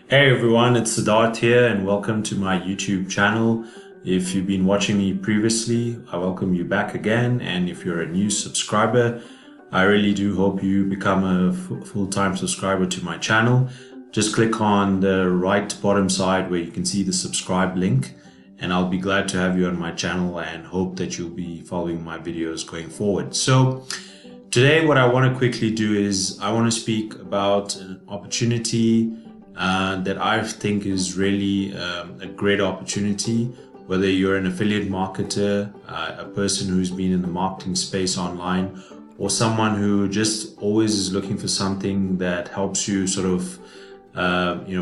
Hey everyone, it's Siddharth here and welcome to my YouTube channel. If you've been watching me previously, I welcome you back again. And if you're a new subscriber, I really do hope you become a full-time subscriber to my channel. Just click on the right bottom side where you can see the subscribe link, and I'll be glad to have you on my channel and hope that you'll be following my videos going forward. So today what I want to quickly do is I want to speak about an opportunity that I think is really a great opportunity, whether you're an affiliate marketer, a person who's been in the marketing space online, or someone who just always is looking for something that helps you sort of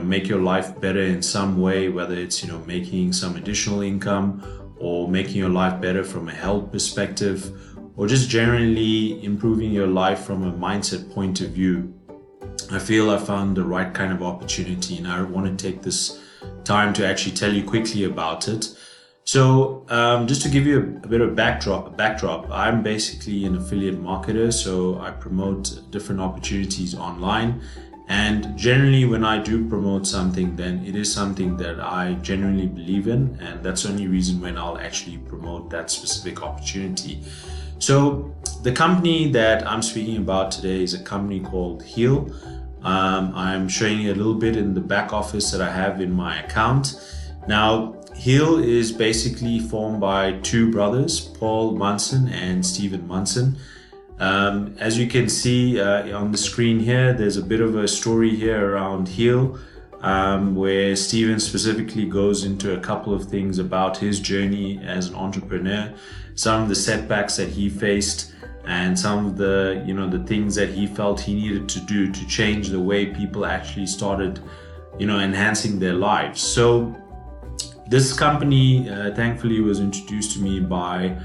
make your life better in some way, whether it's making some additional income or making your life better from a health perspective, or just generally improving your life from a mindset point of view. I feel I found the right kind of opportunity, and I want to take this time to actually tell you quickly about it. So just to give you a bit of backdrop, I'm basically an affiliate marketer, so I promote different opportunities online. And generally when I do promote something, then it is something that I genuinely believe in, and that's the only reason when I'll actually promote that specific opportunity. So the company that I'm speaking about today is a company called Heal. I'm showing you a little bit in the back office that I have in my account. Now, Heal is basically formed by two brothers, Paul Munson and Stephen Munson. As you can see on the screen here, there's a bit of a story here around Heal, where Stephen specifically goes into a couple of things about his journey as an entrepreneur, some of the setbacks that he faced, and some of the the things that he felt he needed to do to change the way people actually started enhancing their lives. So this company thankfully was introduced to me by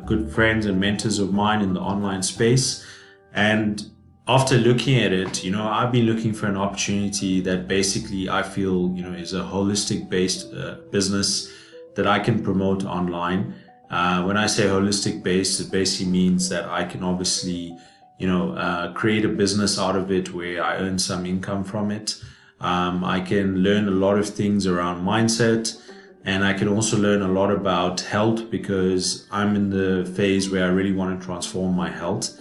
good friends and mentors of mine in the online space, and after looking at it, I've been looking for an opportunity that basically I feel is a holistic based business that I can promote online. When I say holistic based, it basically means that I can obviously, create a business out of it where I earn some income from it. I can learn a lot of things around mindset, and I can also learn a lot about health because I'm in the phase where I really want to transform my health.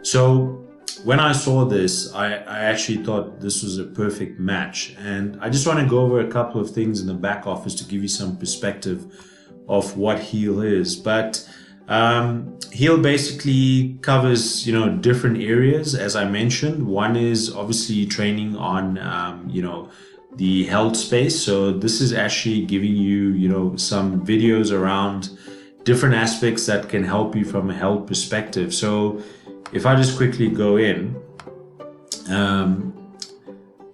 So when I saw this, I actually thought this was a perfect match. And I just want to go over a couple of things in the back office to give you some perspective of what Heal is. But Heal basically covers different areas, as I mentioned. One is obviously training on the health space. So this is actually giving you some videos around different aspects that can help you from a health perspective. So if I just quickly go in,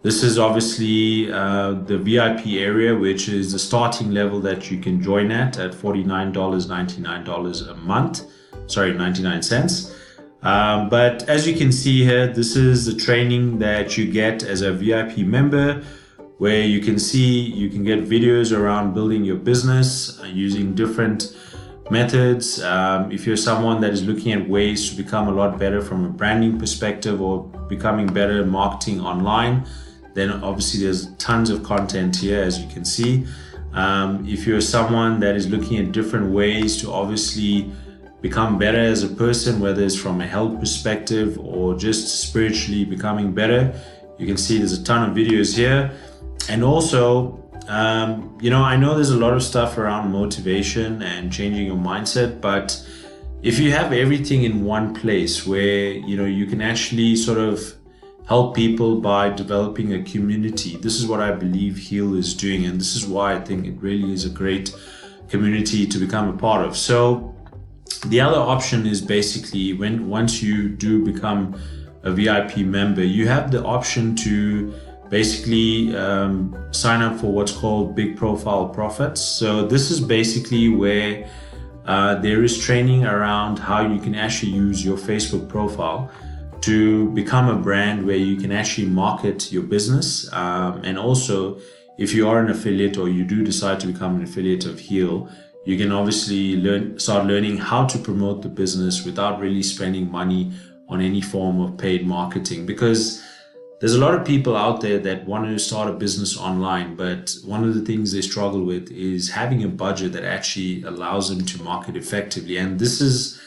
this is obviously the VIP area, which is the starting level that you can join at $49.99 a month. Sorry, 99 cents. But as you can see here, this is the training that you get as a VIP member, where you can get videos around building your business using different methods. If you're someone that is looking at ways to become a lot better from a branding perspective or becoming better at marketing online, then obviously there's tons of content here, as you can see. If you're someone that is looking at different ways to obviously become better as a person, whether it's from a health perspective or just spiritually becoming better, you can see there's a ton of videos here. And also, I know there's a lot of stuff around motivation and changing your mindset, but if you have everything in one place where, you can actually sort of help people by developing a community, this is what I believe Heal is doing. And this is why I think it really is a great community to become a part of. So the other option is basically once you do become a VIP member, you have the option to basically sign up for what's called Big Profile Profits. So this is basically where there is training around how you can actually use your Facebook profile to become a brand where you can actually market your business. And also, if you are an affiliate or you do decide to become an affiliate of Heal, you can obviously start learning how to promote the business without really spending money on any form of paid marketing. Because there's a lot of people out there that want to start a business online, but one of the things they struggle with is having a budget that actually allows them to market effectively. And this is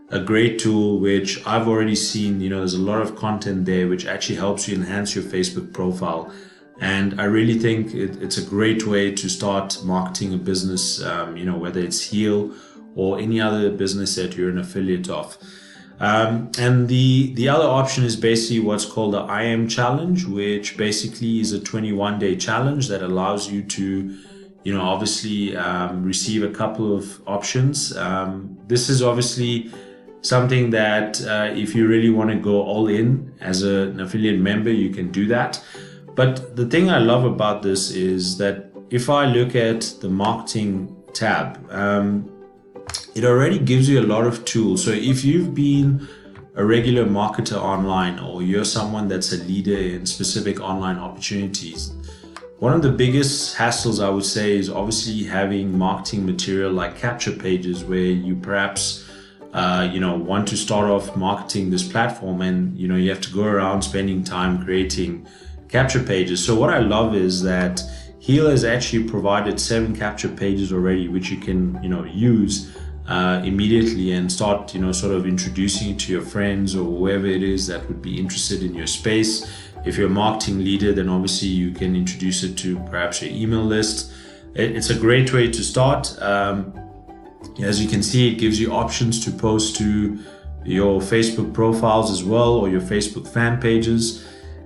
a great tool which I've already seen. There's a lot of content there which actually helps you enhance your Facebook profile. And I really think it's a great way to start marketing a business, whether it's Heal or any other business that you're an affiliate of. And the other option is basically what's called the I Am Challenge, which basically is a 21-day challenge that allows you to, obviously receive a couple of options. This is obviously something that if you really want to go all in as an affiliate member, you can do that. But the thing I love about this is that if I look at the marketing tab, it already gives you a lot of tools. So if you've been a regular marketer online, or you're someone that's a leader in specific online opportunities, one of the biggest hassles I would say is obviously having marketing material like capture pages, where you perhaps want to start off marketing this platform, and you have to go around spending time creating capture pages. So what I love is that Heal has actually provided 7 capture pages already, which you can use immediately and start sort of introducing it to your friends or whoever it is that would be interested in your space. If you're a marketing leader, then obviously you can introduce it to perhaps your email list. It's a great way to start. As you can see, it gives you options to post to your Facebook profiles as well, or your Facebook fan pages.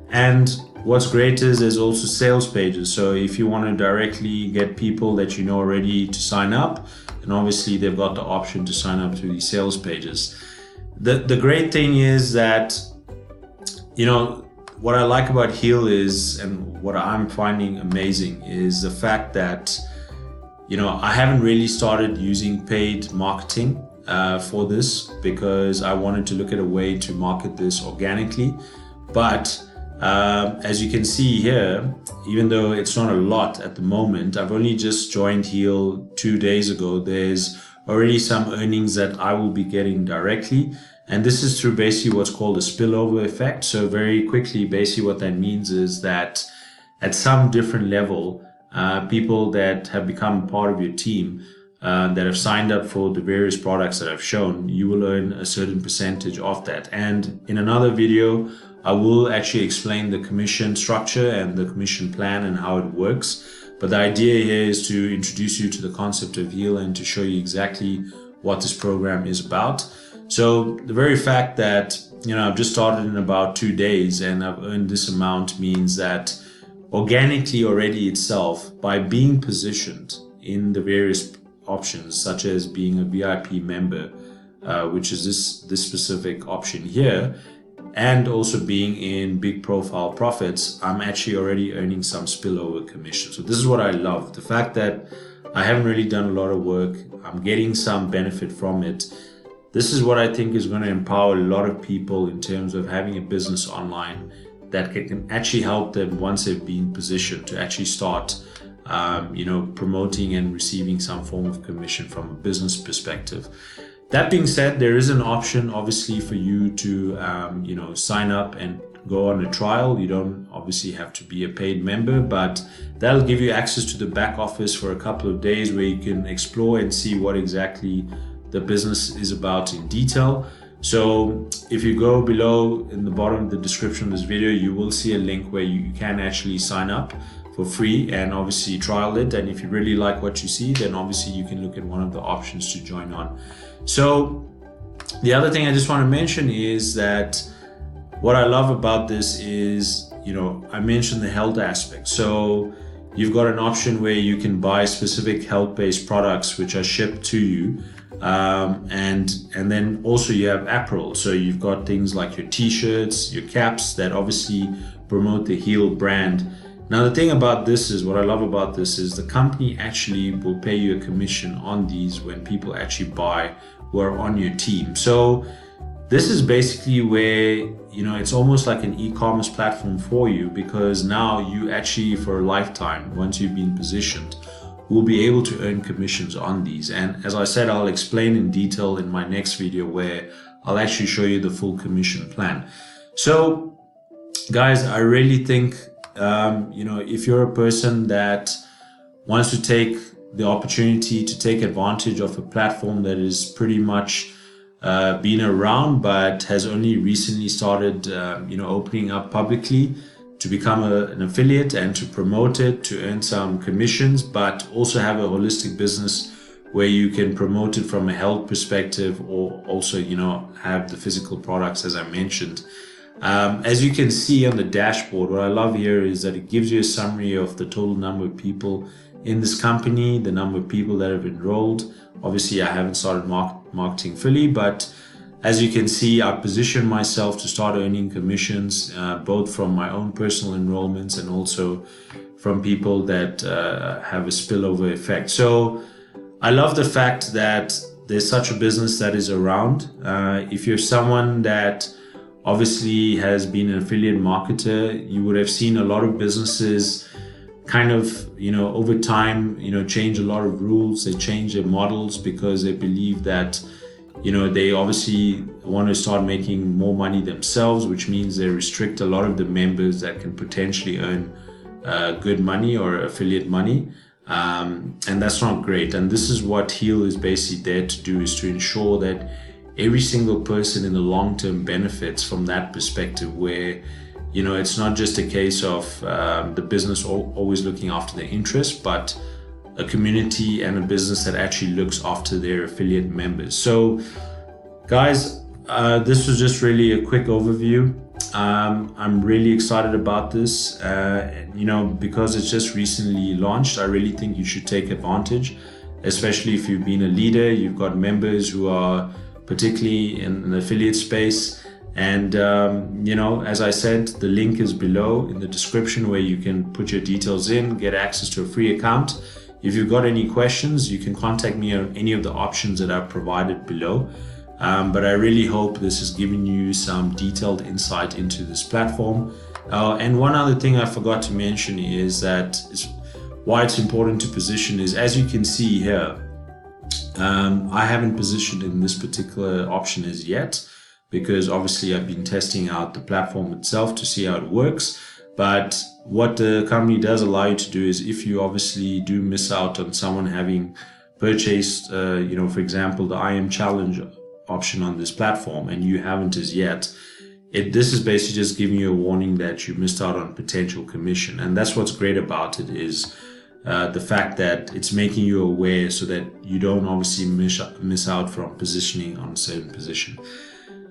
And what's great is there's also sales pages. So if you want to directly get people that you know already to sign up, then obviously they've got the option to sign up to these sales pages. The great thing is that, what I like about Heal is, and what I'm finding amazing, is the fact that, I haven't really started using paid marketing for this, because I wanted to look at a way to market this organically. But as you can see here, even though it's not a lot at the moment, I've only just joined Heal 2 days ago. There's already some earnings that I will be getting directly. And this is through basically what's called a spillover effect. So very quickly, basically what that means is that at some different level, people that have become part of your team, that have signed up for the various products that I've shown, you will earn a certain percentage of that. And in another video, I will actually explain the commission structure and the commission plan and how it works. But the idea here is to introduce you to the concept of Heal and to show you exactly what this program is about. So the very fact that, I've just started in about 2 days and I've earned this amount means that organically already itself, by being positioned in the various options, such as being a VIP member, which is this specific option here, and also being in big profile profits, I'm actually already earning some spillover commission. So this is what I love. The fact that I haven't really done a lot of work, I'm getting some benefit from it. This is what I think is going to empower a lot of people in terms of having a business online that can actually help them, once they've been positioned, to actually start promoting and receiving some form of commission from a business perspective. That being said, there is an option obviously for you to sign up and go on a trial. You don't obviously have to be a paid member, but that'll give you access to the back office for a couple of days, where you can explore and see what exactly the business is about in detail. So if you go below in the bottom of the description of this video, you will see a link where you can actually sign up for free and obviously trial it. And if you really like what you see, then obviously you can look at one of the options to join on. So the other thing I just want to mention is that what I love about this is, I mentioned the health aspect. So you've got an option where you can buy specific health-based products which are shipped to you. And then also you have apparel. So you've got things like your t-shirts, your caps that obviously promote the Heal brand. Now, the thing about this is, what I love about this is the company actually will pay you a commission on these when people actually buy who are on your team. So this is basically where, it's almost like an e-commerce platform for you, because now you actually, for a lifetime, once you've been positioned, will be able to earn commissions on these. And as I said, I'll explain in detail in my next video, where I'll actually show you the full commission plan. So Guys, I really think, if you're a person that wants to take the opportunity to take advantage of a platform that is pretty much been around but has only recently started, opening up publicly to become an affiliate and to promote it, to earn some commissions, but also have a holistic business where you can promote it from a health perspective, or also, have the physical products, as I mentioned. As you can see on the dashboard, what I love here is that it gives you a summary of the total number of people in this company, the number of people that have enrolled. Obviously, I haven't started marketing fully, but as you can see, I positioned myself to start earning commissions, both from my own personal enrollments and also from people that have a spillover effect. So I love the fact that there's such a business that is around. If you're someone that obviously has been an affiliate marketer, you would have seen a lot of businesses kind of, over time, change a lot of rules. They change their models because they believe that, they obviously want to start making more money themselves, which means they restrict a lot of the members that can potentially earn good money or affiliate money. And that's not great. And this is what Heal is basically there to do, is to ensure that every single person in the long term benefits from that perspective, where it's not just a case of the business always looking after their interests, but a community and a business that actually looks after their affiliate members. So guys, this was just really a quick overview. I'm really excited about this, because it's just recently launched. I really think you should take advantage, especially if you've been a leader, you've got members who are particularly in the affiliate space. And, as I said, the link is below in the description where you can put your details in, get access to a free account. If you've got any questions, you can contact me on any of the options that I've provided below. But I really hope this has given you some detailed insight into this platform. And one other thing I forgot to mention is that why it's important to position is, as you can see here, I haven't positioned in this particular option as yet, because obviously I've been testing out the platform itself to see how it works. But what the company does allow you to do is, if you obviously do miss out on someone having purchased, for example, the I Am Challenge option on this platform and you haven't as yet, this is basically just giving you a warning that you missed out on potential commission. And that's what's great about it, is the fact that it's making you aware so that you don't obviously miss out from positioning on a certain position.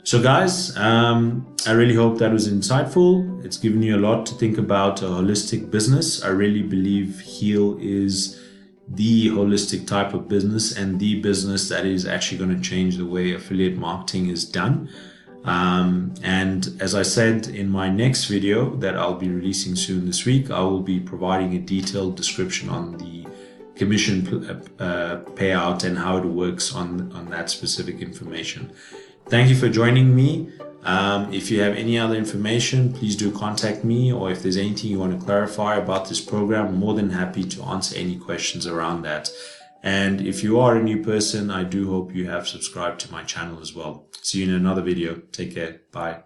So guys, I really hope that was insightful. It's given you a lot to think about a holistic business. I really believe Heal is the holistic type of business, and the business that is actually going to change the way affiliate marketing is done. And as I said in my next video that I'll be releasing soon this week, I will be providing a detailed description on the commission payout and how it works on that specific information. Thank you for joining me. If you have any other information, please do contact me, or if there's anything you want to clarify about this program, I'm more than happy to answer any questions around that. And if you are a new person, I do hope you have subscribed to my channel as well. See you in another video. Take care. Bye.